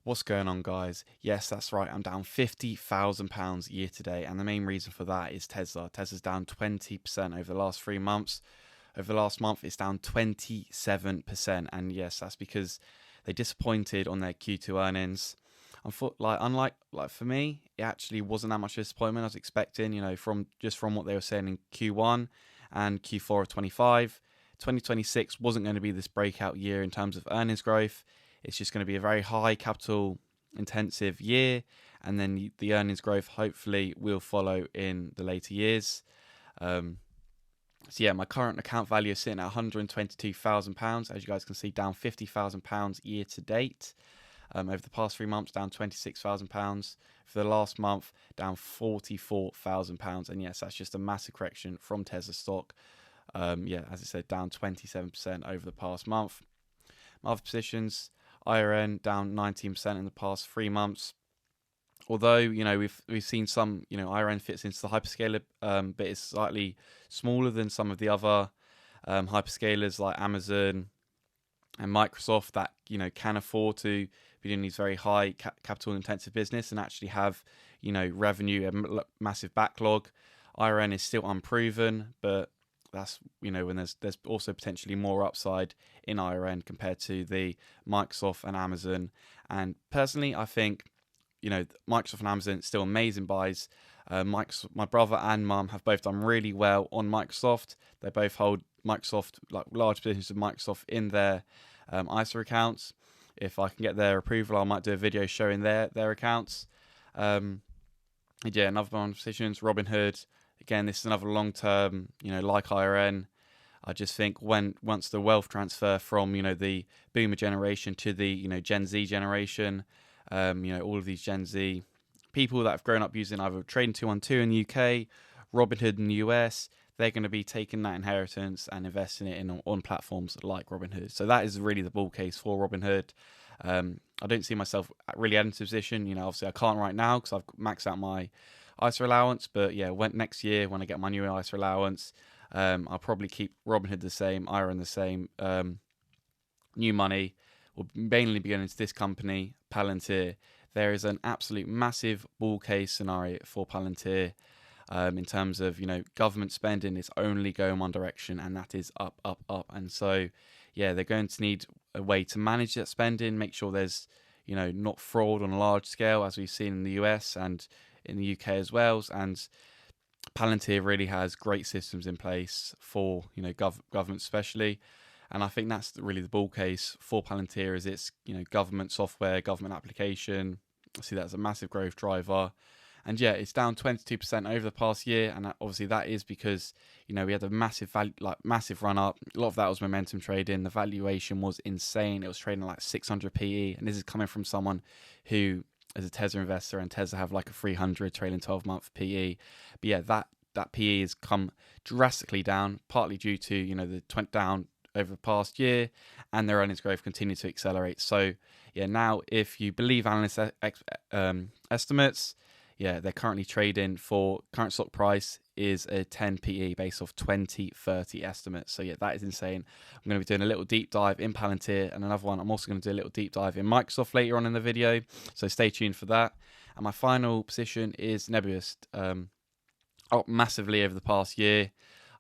What's going on, guys? Yes, that's right. I'm down £50,000 year to date, and the main reason for that is Tesla. Tesla's down 20% over the last 3 months. Over the last month, it's down 27%, and yes, that's because they disappointed on their Q2 earnings. Unlike for me, it actually wasn't that much disappointment I was expecting. From what they were saying in Q1 and Q4 of 25, 2026 wasn't going to be this breakout year in terms of earnings growth. It's just going to be a very high capital intensive year, and then the earnings growth hopefully will follow in the later years. So yeah, my current account value is sitting at £122,000. As you guys can see, down £50,000 year to date. Over the past 3 months, down £26,000. For the last month, down £44,000. And yes, that's just a massive correction from Tesla stock. As I said, down 27% over the past month. My other positions, IRN down 19% in the past 3 months. Although we've seen some IRN fits into the hyperscaler, but it's slightly smaller than some of the other hyperscalers like Amazon and Microsoft that can afford to be doing these very high capital intensive business and actually have revenue and massive backlog. IRN is still unproven, but that's when there's also potentially more upside in IRN compared to the Microsoft and Amazon. And personally, I think Microsoft and Amazon still amazing buys. My brother and mum have both done really well on Microsoft. They both hold Microsoft, like large positions of Microsoft, in their ISA accounts. If I can get their approval, I might do a video showing their accounts. Another one positions, Robinhood. Again, this is another long-term, like IRN. I just think once the wealth transfer from, the boomer generation to the, Gen Z generation, all of these Gen Z people that have grown up using either Trading 212 in the UK, Robinhood in the US, they're going to be taking that inheritance and investing it on platforms like Robinhood. So that is really the bull case for Robinhood. I don't see myself really adding to the position. Obviously I can't right now because I've maxed out my ISA allowance, but next year when I get my new ISA allowance, I'll probably keep Robinhood the same, IRA the same. New money will mainly be going into this company, Palantir. There is an absolute massive bull case scenario for Palantir in terms of government spending is only going one direction, and that is up, up, up. And so they're going to need a way to manage that spending, make sure there's not fraud on a large scale as we've seen in the US and in the UK as well. And Palantir really has great systems in place for government especially, and I think that's really the bull case for Palantir is its government software, government application. I see that as a massive growth driver. And it's down 22% over the past year, and obviously that is because we had a massive massive run up. A lot of that was momentum trading. The valuation was insane. It was trading like 600 PE, and this is coming from someone who is a Tesla investor, and Tesla have like a 300 trailing 12-month PE. But that PE has come drastically down, partly due to the down over the past year, and their earnings growth continued to accelerate. So now if you believe analyst estimates, they're currently trading for current stock price is a 10 PE based off 2030 estimates. So that is insane. I'm going to be doing a little deep dive in Palantir, and another one I'm also going to do a little deep dive in Microsoft later on in the video. So stay tuned for that. And my final position is Nebulous. Up massively over the past year.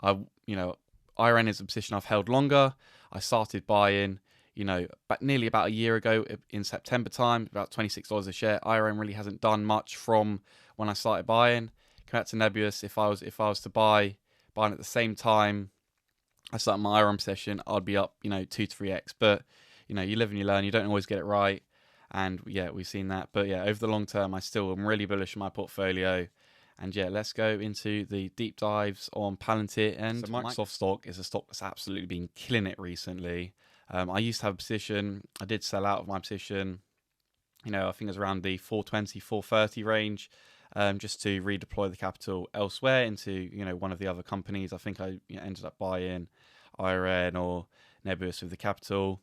IRN is a position I've held longer. I started buying, nearly about a year ago in September time, about $26 a share. IRN really hasn't done much from when I started buying. Compared to Nebulous, if I was to buying at the same time I started my IRN session, I'd be up, 2 to 3x. But you live and you learn. You don't always get it right, and we've seen that. But over the long term, I still am really bullish on my portfolio. And let's go into the deep dives on Palantir. And so Microsoft stock is a stock that's absolutely been killing it recently. I used to have a position. I did sell out of my position. I think it was around the 420, 430 range, just to redeploy the capital elsewhere into one of the other companies. I think I ended up buying IRN or Nebulous with the capital.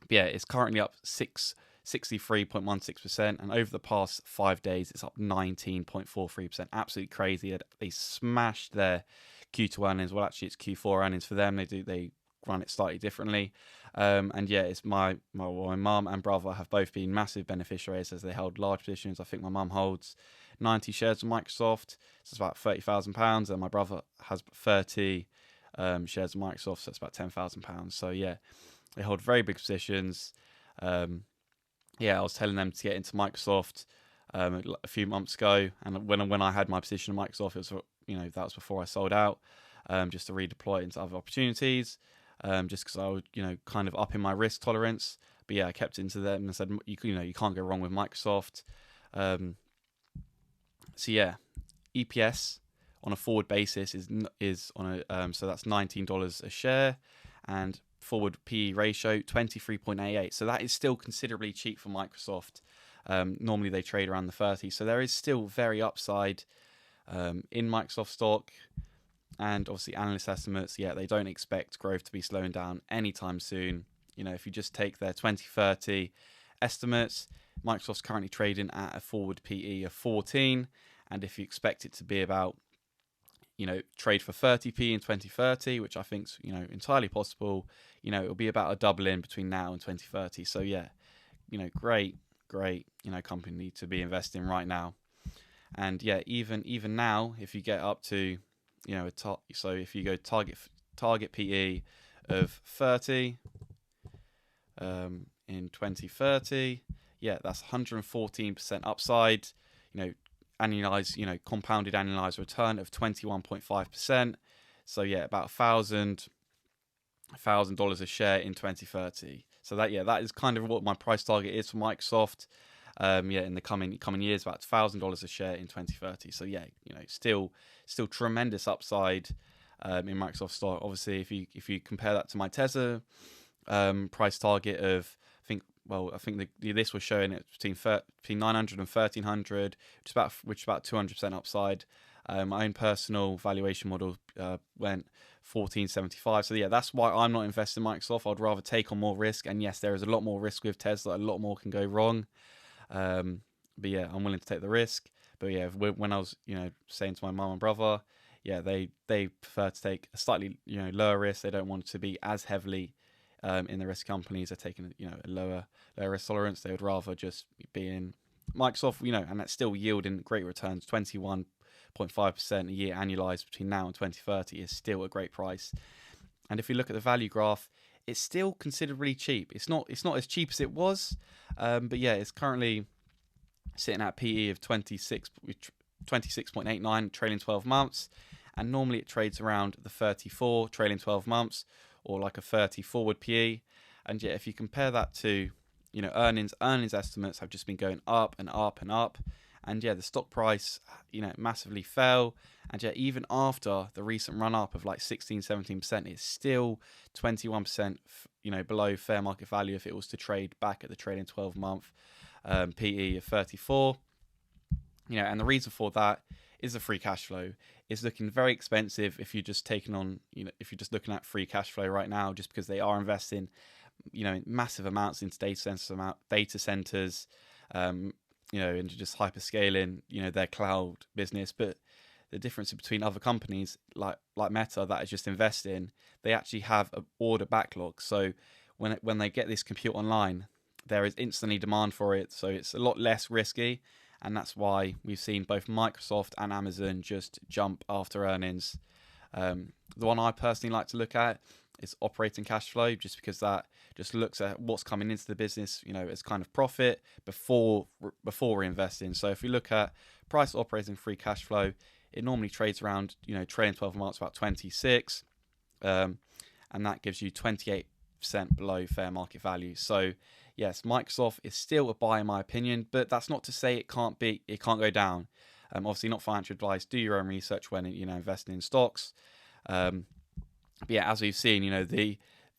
But it's currently up 63.16%, and over the past 5 days it's up 19.43%. Absolutely crazy. They smashed their Q2 earnings. Well, actually it's Q4 earnings for them. They run it slightly differently. And yeah, it's my mum and brother have both been massive beneficiaries as they hold large positions. I think my mum holds 90 shares of Microsoft, so it's about £30,000, and my brother has 30 shares of Microsoft, so it's about £10,000. So yeah, they hold very big positions. Yeah, I was telling them to get into Microsoft a few months ago, and when I had my position in Microsoft, it was, that was before I sold out, just to redeploy it into other opportunities, just because I would kind of up in my risk tolerance. But yeah, I kept it into them and said you can't go wrong with Microsoft. So yeah, EPS on a forward basis is on a so that's $19 a share, and forward PE ratio 23.88. So that is still considerably cheap for Microsoft. Normally they trade around the 30, so there is still very upside in Microsoft stock. And obviously analyst estimates, yeah, they don't expect growth to be slowing down anytime soon. If you just take their 2030 estimates, Microsoft's currently trading at a forward PE of 14, and if you expect it to be about trade for 30p in 2030, which I think's entirely possible, it'll be about a double in between now and 2030. So yeah, great company to be investing right now. And yeah, even now, if you get up to so if you go target PE of 30 in 2030, yeah, that's 114% upside. Annualized, compounded annualized return of 21.5%. So yeah, about $1,000 a share in 2030. So that is kind of what my price target is for Microsoft. In the coming years, about $1,000 a share in 2030. So yeah, still tremendous upside in Microsoft stock. Obviously, if you compare that to my Tesla price target of, I think this was showing it between 900 and 1300, which is about 200% upside. My own personal valuation model went 1475. So yeah, that's why I'm not investing in Microsoft. I'd rather take on more risk. And yes, there is a lot more risk with Tesla. A lot more can go wrong. But yeah, I'm willing to take the risk. But yeah, when I was saying to my mum and brother, yeah, they prefer to take a slightly lower risk. They don't want to be as heavily in the risk companies. They're taking a lower risk tolerance. They would rather just be in Microsoft, and that's still yielding great returns. 21.5% a year annualized between now and 2030 is still a great price. And if you look at the value graph, it's still considerably cheap. It's not as cheap as it was, but yeah, it's currently sitting at PE of 26.89 trailing 12 months, and normally it trades around the 34 trailing 12 months, or like a 30 forward PE. And yeah, if you compare that to earnings estimates have just been going up and up and up. And yeah, the stock price massively fell, and yeah, even after the recent run up of like 16-17%, it's still 21% below fair market value if it was to trade back at the trailing 12-month PE of 34. And the reason for that is the free cash flow. It's looking very expensive if you're just taking on if you're just looking at free cash flow right now, just because they are investing massive amounts into data centers, and just hyperscaling their cloud business. But the difference between other companies like Meta that is just investing, they actually have an order backlog. So when they get this compute online, there is instantly demand for it. So it's a lot less risky, and that's why we've seen both Microsoft and Amazon just jump after earnings. The one I personally like to look at is operating cash flow, just because that just looks at what's coming into the business, as kind of profit before reinvesting. So if we look at price operating free cash flow, it normally trades around, trailing 12 months about 26, and that gives you 28% below fair market value. So yes, Microsoft is still a buy in my opinion, but that's not to say it can't go down. Obviously not financial advice. Do your own research when investing in stocks. But yeah, as we've seen,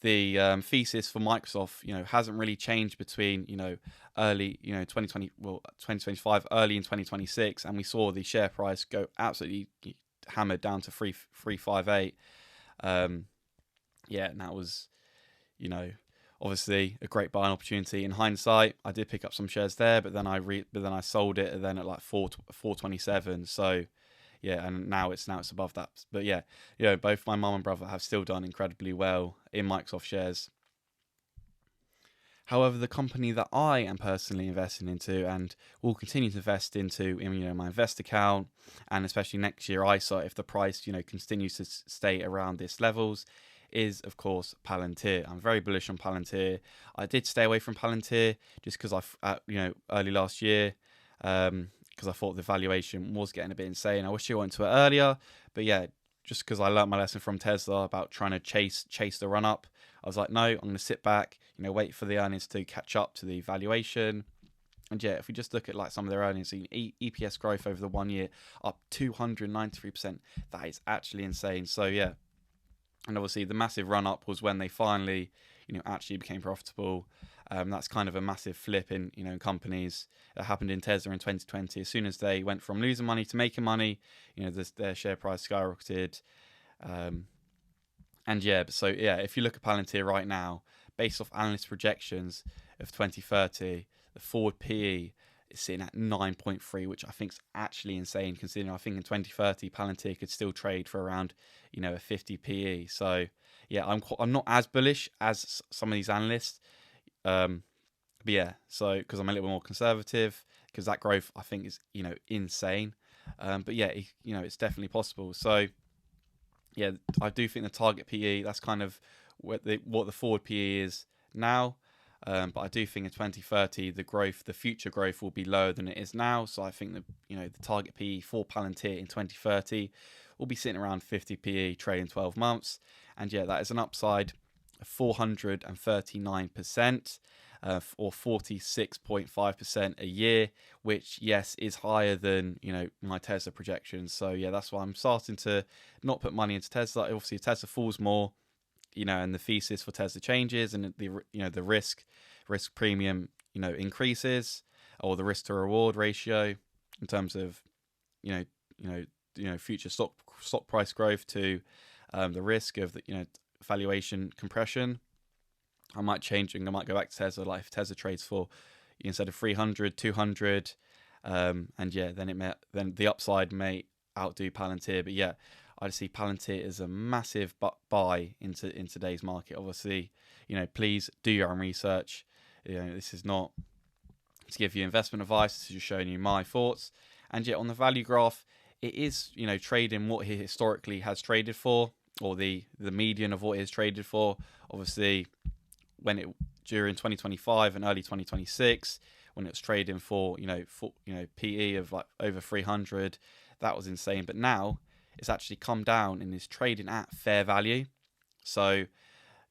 the thesis for Microsoft, hasn't really changed between early 2025, early in 2026, and we saw the share price go absolutely hammered down to 358. Yeah, and that was obviously a great buying opportunity. In hindsight, I did pick up some shares there, but then I sold it, and then at like 427. So yeah, and now it's above that. But yeah, both my mum and brother have still done incredibly well in Microsoft shares. However, the company that I am personally investing into and will continue to invest into in my invest account, and especially next year ISA if the price continues to stay around this levels, is of course Palantir. I'm very bullish on Palantir. I did stay away from Palantir just because early last year, because I thought the valuation was getting a bit insane. I wish I went to it earlier, but yeah, just because I learned my lesson from Tesla about trying to chase the run up, I was like, no, I'm going to sit back, wait for the earnings to catch up to the valuation. And yeah, if we just look at like some of their earnings, EPS growth over the 1 year up 293%. That is actually insane. So yeah, and obviously the massive run up was when they finally, actually became profitable. That's kind of a massive flip in companies that happened in Tesla in 2020. As soon as they went from losing money to making money, their share price skyrocketed. And yeah, so yeah, if you look at Palantir right now, based off analyst projections of 2030, the forward PE is sitting at 9.3, which I think is actually insane considering I think in 2030 Palantir could still trade for around a 50 PE. So yeah, I'm not as bullish as some of these analysts. But yeah, so because I'm a little bit more conservative, because that growth I think is insane. But yeah, it's definitely possible. So yeah, I do think the target PE, that's kind of what the forward PE is now. But I do think in 2030 the future growth will be lower than it is now. So I think that the target PE for Palantir in 2030 will be sitting around 50 PE trading 12 months. And yeah, that is an upside of 439%. Or 46.5% a year, which yes is higher than my Tesla projections. So yeah, that's why I'm starting to not put money into Tesla. Obviously, if Tesla falls more, and the thesis for Tesla changes, and the risk premium increases, or the risk to reward ratio in terms of future stock price growth to the risk of the valuation compression, I might change and I might go back to Tesla. Like if Tesla trades for instead of 300, 200, and yeah, then the upside may outdo Palantir. But yeah, I just see Palantir as a massive buy in today's market. Obviously, please do your own research. This is not to give you investment advice. This is just showing you my thoughts. And yet on the value graph, it is trading what he historically has traded for, or the median of what it has traded for. Obviously, during 2025 and early 2026, when it was trading for PE of like over 300, that was insane. But now it's actually come down and is trading at fair value. So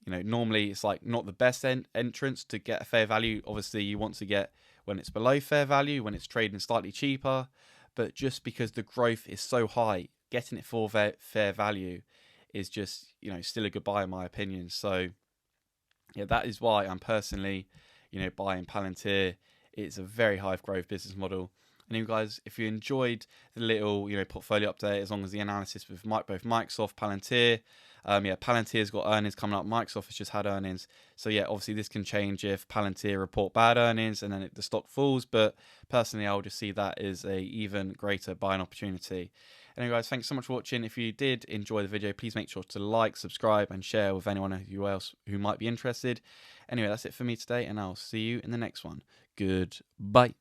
normally it's like not the best entrance to get a fair value. Obviously you want to get when it's below fair value, when it's trading slightly cheaper. But just because the growth is so high, getting it for fair value is just still a good buy in my opinion. So yeah, that is why I'm personally, buying Palantir. It's a very high growth business model. And you guys, if you enjoyed the little, portfolio update, as long as the analysis with both Microsoft, Palantir, Palantir's got earnings coming up. Microsoft has just had earnings. So yeah, obviously this can change if Palantir report bad earnings and then the stock falls. But personally, I'll just see that as a even greater buying opportunity. Anyway, guys, thanks so much for watching. If you did enjoy the video, please make sure to like, subscribe, and share with anyone else who might be interested. Anyway, that's it for me today, and I'll see you in the next one. Goodbye.